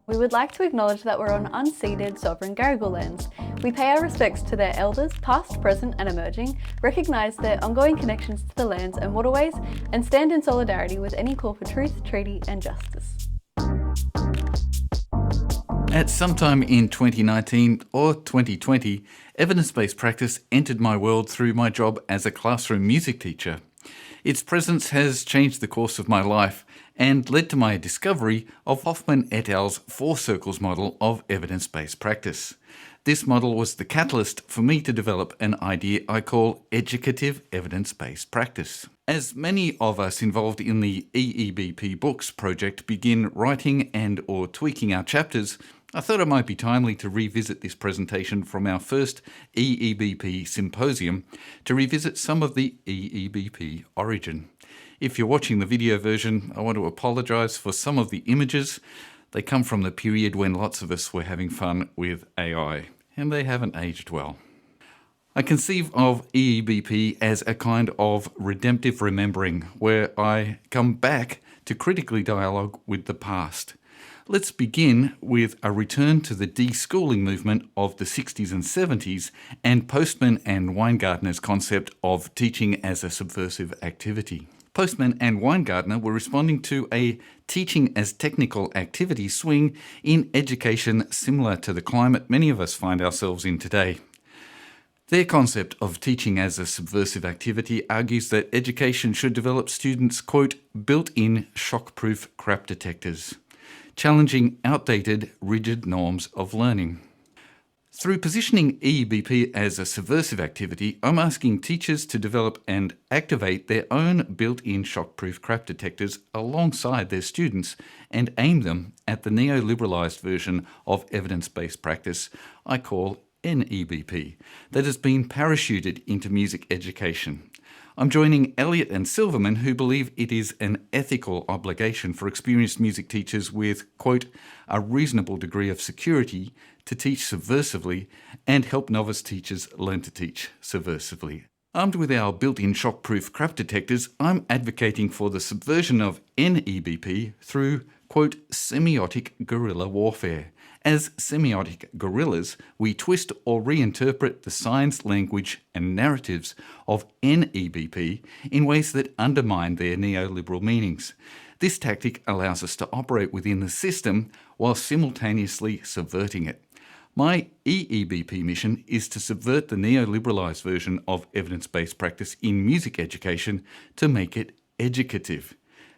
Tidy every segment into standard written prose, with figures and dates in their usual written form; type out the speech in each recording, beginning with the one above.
We would like to acknowledge that we're on unceded sovereign Gadigal lands. We pay our respects to their elders, past, present and emerging, recognise their ongoing connections to the lands and waterways, and stand in solidarity with any call for truth, treaty and justice. At some time in 2019 or 2020, evidence-based practice entered my world through my job as a classroom music teacher. Its presence has changed the course of my life and led to my discovery of Hoffman et al.'s 4 circles model of evidence-based practice. This model was the catalyst for me to develop an idea I call Educative Evidence-Based Practice. As many of us involved in the EEBP books project begin writing and or tweaking our chapters, I thought it might be timely to revisit this presentation from our first EEBP symposium to revisit some of the EEBP origin. If you're watching the video version, I want to apologise for some of the images. They come from the period when lots of us were having fun with AI, and they haven't aged well. I conceive of EEBP as a kind of redemptive remembering, where I come back to critically dialogue with the past. Let's begin with a return to the deschooling movement of the 60s and 70s and Postman and Weingartner's concept of teaching as a subversive activity. Postman and Weingartner were responding to a teaching as technical activity swing in education similar to the climate many of us find ourselves in today. Their concept of teaching as a subversive activity argues that education should develop students, quote, built-in shock-proof crap detectors, challenging outdated, rigid norms of learning. Through positioning EEBP as a subversive activity, I'm asking teachers to develop and activate their own built-in shock-proof crap detectors alongside their students and aim them at the neoliberalised version of evidence-based practice I call NEBP that has been parachuted into music education. I'm joining Elliott and Silverman, who believe it is an ethical obligation for experienced music teachers with, quote, a reasonable degree of security to teach subversively and help novice teachers learn to teach subversively. Armed with our built-in shock-proof crap detectors, I'm advocating for the subversion of NEBP through, quote, semiotic guerrilla warfare. As semiotic guerrillas, we twist or reinterpret the science, language and narratives of NEBP in ways that undermine their neoliberal meanings. This tactic allows us to operate within the system while simultaneously subverting it. My EEBP mission is to subvert the neoliberalised version of evidence-based practice in music education to make it educative.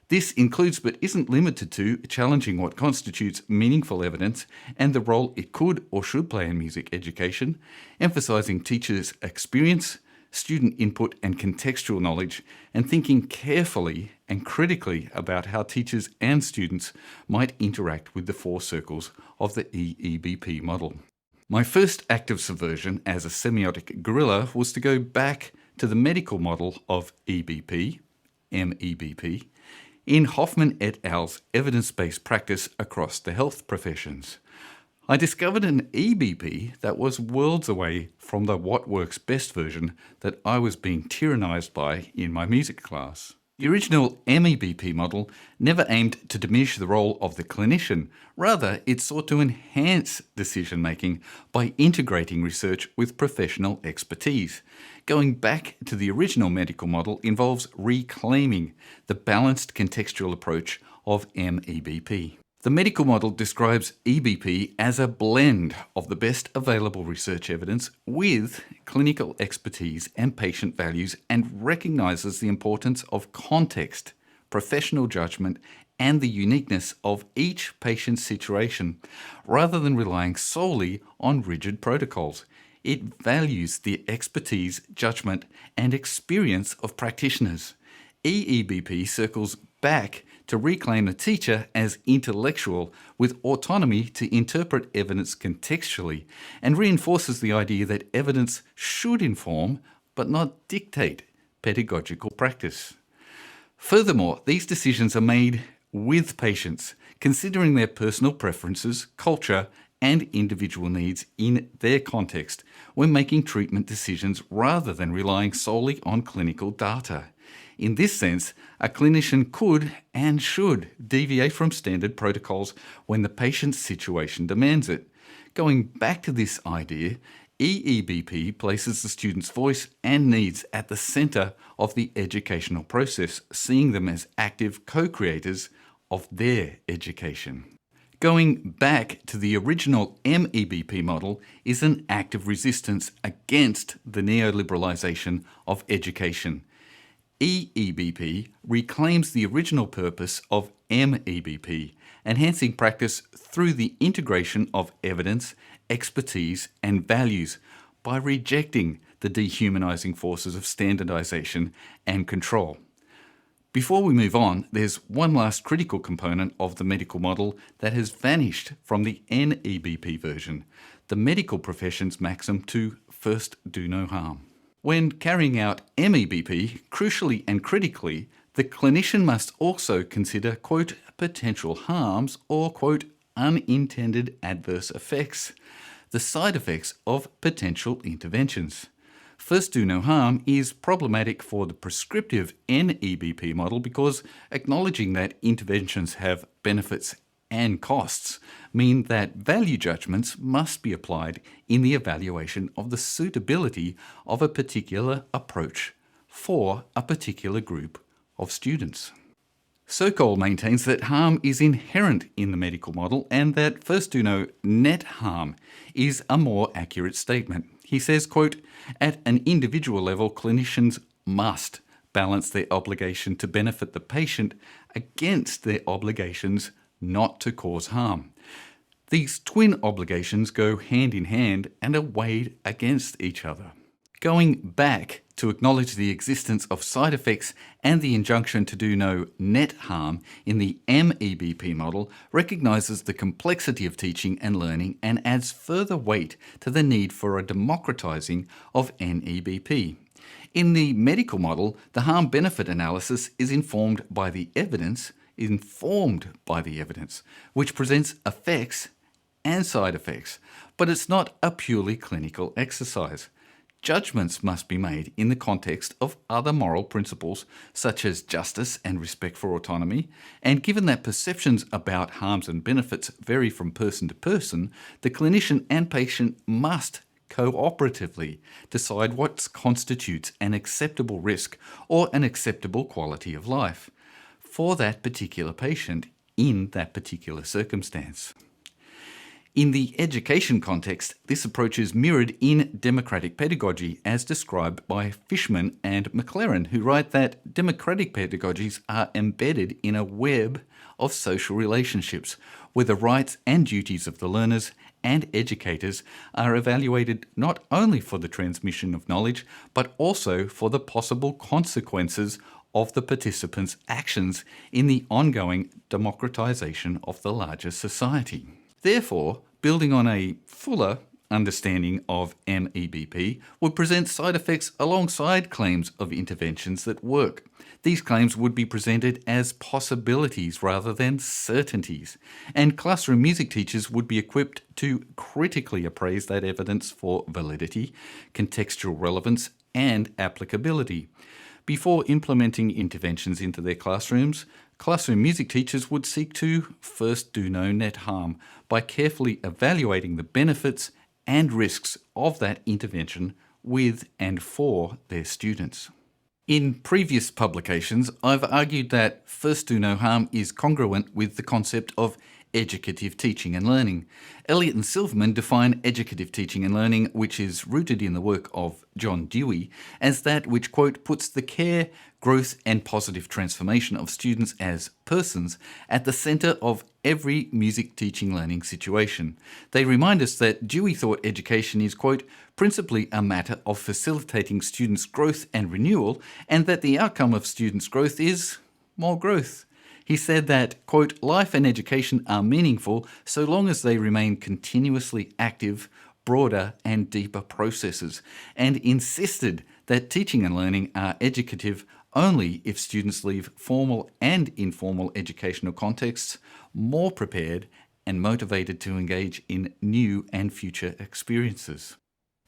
This includes but isn't limited to challenging what constitutes meaningful evidence and the role it could or should play in music education, emphasising teachers' experience, student input and contextual knowledge, and thinking carefully and critically about how teachers and students might interact with the 4 circles of the EEBP model. My first act of subversion as a semiotic guerrilla was to go back to the medical model of EBP, MEBP, in Hoffman et al.'s evidence-based practice across the health professions. I discovered an EBP that was worlds away from the what works best version that I was being tyrannised by in my music class. The original MEBP model never aimed to diminish the role of the clinician. Rather, it sought to enhance decision-making by integrating research with professional expertise. Going back to the original medical model involves reclaiming the balanced contextual approach of MEBP. The medical model describes EBP as a blend of the best available research evidence with clinical expertise and patient values and recognises the importance of context, professional judgment and the uniqueness of each patient's situation, rather than relying solely on rigid protocols. It values the expertise, judgment and experience of practitioners. EEBP circles back to reclaim the teacher as intellectual with autonomy to interpret evidence contextually and reinforces the idea that evidence should inform but not dictate pedagogical practice. Furthermore, these decisions are made with patients, considering their personal preferences, culture and individual needs in their context when making treatment decisions rather than relying solely on clinical data. In this sense, a clinician could and should deviate from standard protocols when the patient's situation demands it. Going back to this idea, EEBP places the student's voice and needs at the centre of the educational process, seeing them as active co-creators of their education. Going back to the original MEBP model is an act of resistance against the neoliberalisation of education. EEBP reclaims the original purpose of MEBP, enhancing practice through the integration of evidence, expertise and values by rejecting the dehumanising forces of standardisation and control. Before we move on, there's one last critical component of the medical model that has vanished from the NEBP version, the medical profession's maxim to first do no harm. When carrying out MEBP, crucially and critically, the clinician must also consider, quote, potential harms or, quote, unintended adverse effects, the side effects of potential interventions. First do no harm is problematic for the prescriptive NEBP model because acknowledging that interventions have benefits and costs mean that value judgments must be applied in the evaluation of the suitability of a particular approach for a particular group of students. Sokol maintains that harm is inherent in the medical model and that first do no net harm is a more accurate statement. He says, quote, at an individual level, clinicians must balance their obligation to benefit the patient against their obligations not to cause harm. These twin obligations go hand in hand and are weighed against each other. Going back to acknowledge the existence of side effects and the injunction to do no net harm in the MEBP model recognises the complexity of teaching and learning and adds further weight to the need for a democratising of NEBP. In the medical model, the harm-benefit analysis is informed by the evidence, which presents effects and side effects, but it's not a purely clinical exercise. Judgments must be made in the context of other moral principles such as justice and respect for autonomy, and given that perceptions about harms and benefits vary from person to person, the clinician and patient must cooperatively decide what constitutes an acceptable risk or an acceptable quality of life for that particular patient in that particular circumstance. In the education context, this approach is mirrored in democratic pedagogy as described by Fishman and McLaren, who write that democratic pedagogies are embedded in a web of social relationships where the rights and duties of the learners and educators are evaluated not only for the transmission of knowledge, but also for the possible consequences of the participants' actions in the ongoing democratization of the larger society. Therefore, building on a fuller understanding of MEBP would present side effects alongside claims of interventions that work. These claims would be presented as possibilities rather than certainties, and classroom music teachers would be equipped to critically appraise that evidence for validity, contextual relevance, and applicability. Before implementing interventions into their classrooms, classroom music teachers would seek to first do no net harm by carefully evaluating the benefits and risks of that intervention with and for their students. In previous publications, I've argued that first do no harm is congruent with the concept of educative teaching and learning. Elliott and Silverman define educative teaching and learning, which is rooted in the work of John Dewey, as that which, quote, puts the care, growth and positive transformation of students as persons at the centre of every music teaching learning situation. They remind us that Dewey thought education is, quote, principally a matter of facilitating students' growth and renewal, and that the outcome of students' growth is more growth. He said that, quote, life and education are meaningful so long as they remain continuously active, broader and deeper processes, and insisted that teaching and learning are educative only if students leave formal and informal educational contexts more prepared and motivated to engage in new and future experiences.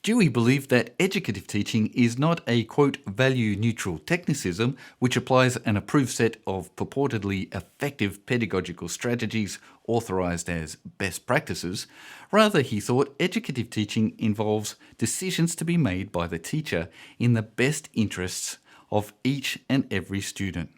Dewey believed that educative teaching is not a, quote, value-neutral technicism which applies an approved set of purportedly effective pedagogical strategies authorised as best practices. Rather, he thought educative teaching involves decisions to be made by the teacher in the best interests of each and every student.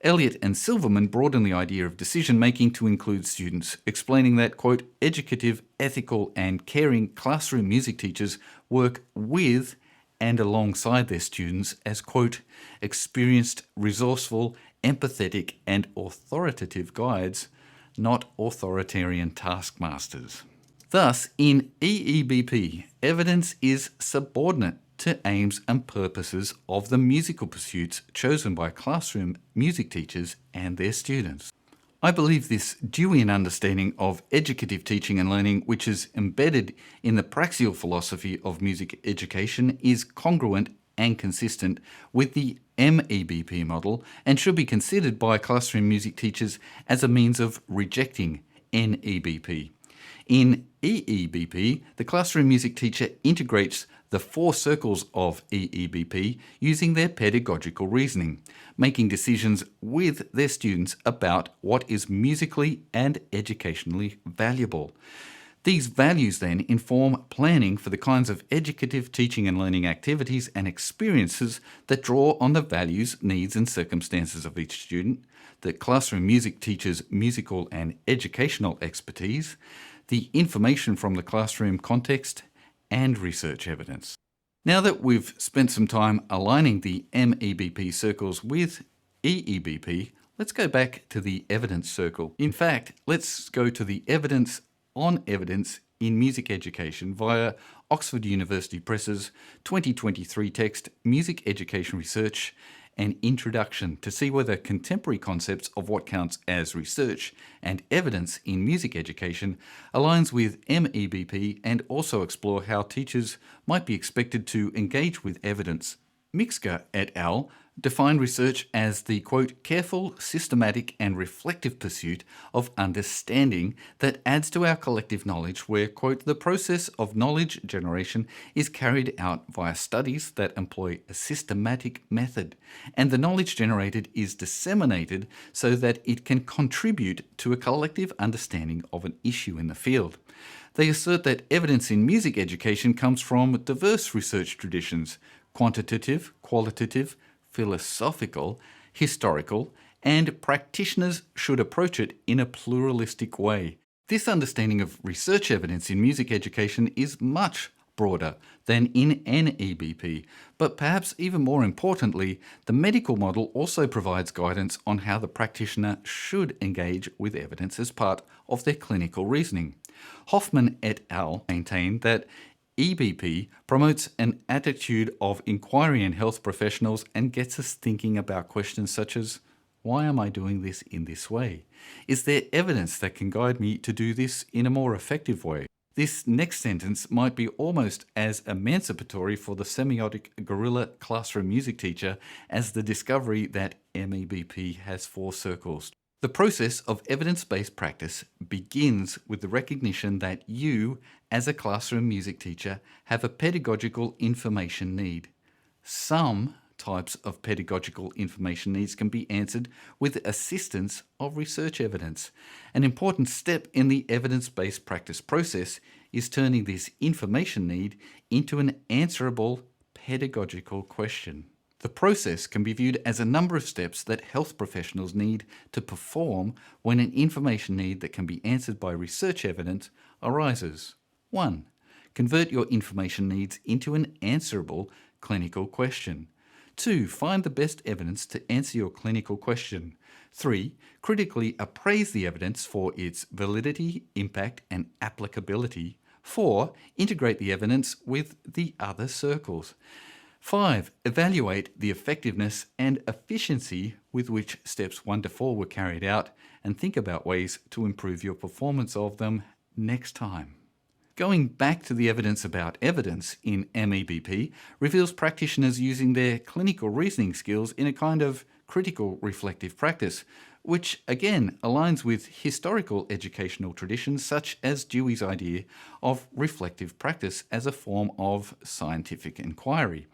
Elliott and Silverman broadened the idea of decision-making to include students, explaining that, quote, educative, ethical and caring classroom music teachers work with and alongside their students as, quote, experienced, resourceful, empathetic and authoritative guides, not authoritarian taskmasters. Thus, in EEBP, evidence is subordinate to aims and purposes of the musical pursuits chosen by classroom music teachers and their students. I believe this Deweyan understanding of educative teaching and learning, which is embedded in the praxial philosophy of music education, is congruent and consistent with the MEBP model and should be considered by classroom music teachers as a means of rejecting NEBP. In EEBP, the classroom music teacher integrates the 4 circles of EEBP using their pedagogical reasoning, making decisions with their students about what is musically and educationally valuable. These values then inform planning for the kinds of educative teaching and learning activities and experiences that draw on the values, needs and circumstances of each student, the classroom music teacher's musical and educational expertise, the information from the classroom context, and research evidence. Now that we've spent some time aligning the MEBP circles with EEBP, let's go back to the evidence circle. In fact, let's go to the evidence on evidence in music education via Oxford University Press's 2023 text, Music Education Research, an introduction, to see whether contemporary concepts of what counts as research and evidence in music education aligns with MEBP, and also explore how teachers might be expected to engage with evidence. Mixker et al. Defined research as the, quote, careful, systematic and reflective pursuit of understanding that adds to our collective knowledge, where, quote, the process of knowledge generation is carried out via studies that employ a systematic method, and the knowledge generated is disseminated so that it can contribute to a collective understanding of an issue in the field. They assert that evidence in music education comes from diverse research traditions: quantitative, qualitative, philosophical, historical, and practitioners should approach it in a pluralistic way. This understanding of research evidence in music education is much broader than in NEBP, but perhaps even more importantly, the medical model also provides guidance on how the practitioner should engage with evidence as part of their clinical reasoning. Hoffman et al. Maintain that EBP promotes an attitude of inquiry in health professionals and gets us thinking about questions such as, why am I doing this in this way? Is there evidence that can guide me to do this in a more effective way? This next sentence might be almost as emancipatory for the semiotic guerrilla classroom music teacher as the discovery that MEBP has 4 circles. The process of evidence-based practice begins with the recognition that you, as a classroom music teacher, have a pedagogical information need. Some types of pedagogical information needs can be answered with assistance of research evidence. An important step in the evidence-based practice process is turning this information need into an answerable pedagogical question. The process can be viewed as a number of steps that health professionals need to perform when an information need that can be answered by research evidence arises. 1. Convert your information needs into an answerable clinical question. 2. Find the best evidence to answer your clinical question. 3. Critically appraise the evidence for its validity, impact, and applicability. 4. Integrate the evidence with the other circles. 5. Evaluate the effectiveness and efficiency with which steps 1 to 4 were carried out, and think about ways to improve your performance of them next time. Going back to the evidence about evidence in MEBP reveals practitioners using their clinical reasoning skills in a kind of critical reflective practice, which again aligns with historical educational traditions such as Dewey's idea of reflective practice as a form of scientific inquiry.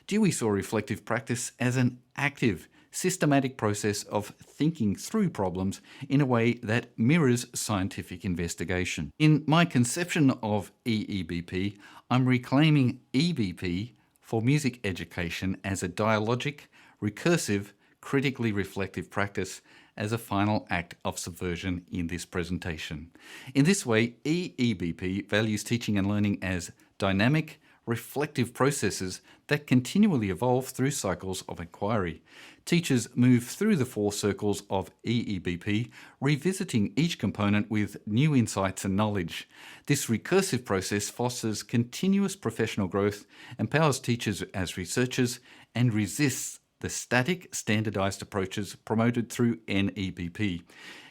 Dewey saw reflective practice as an active, systematic process of thinking through problems in a way that mirrors scientific investigation. In my conception of EEBP, I'm reclaiming EBP for music education as a dialogic, recursive, critically reflective practice as a final act of subversion in this presentation. In this way, EEBP values teaching and learning as dynamic, reflective processes that continually evolve through cycles of inquiry. Teachers move through the 4 circles of EEBP, revisiting each component with new insights and knowledge. This recursive process fosters continuous professional growth, empowers teachers as researchers, and resists the static, standardized approaches promoted through NEBP.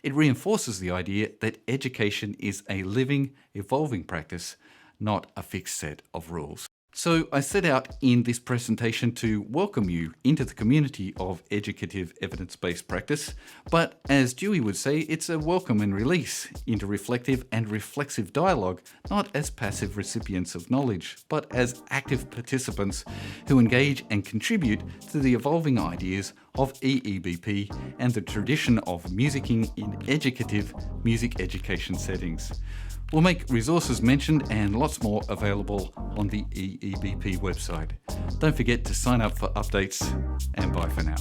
It reinforces the idea that education is a living, evolving practice, not a fixed set of rules. So I set out in this presentation to welcome you into the community of educative evidence-based practice, but as Dewey would say, it's a welcome and release into reflective and reflexive dialogue, not as passive recipients of knowledge, but as active participants who engage and contribute to the evolving ideas of EEBP and the tradition of musicking in educative music education settings. We'll make resources mentioned and lots more available on the EEBP website. Don't forget to sign up for updates, and bye for now.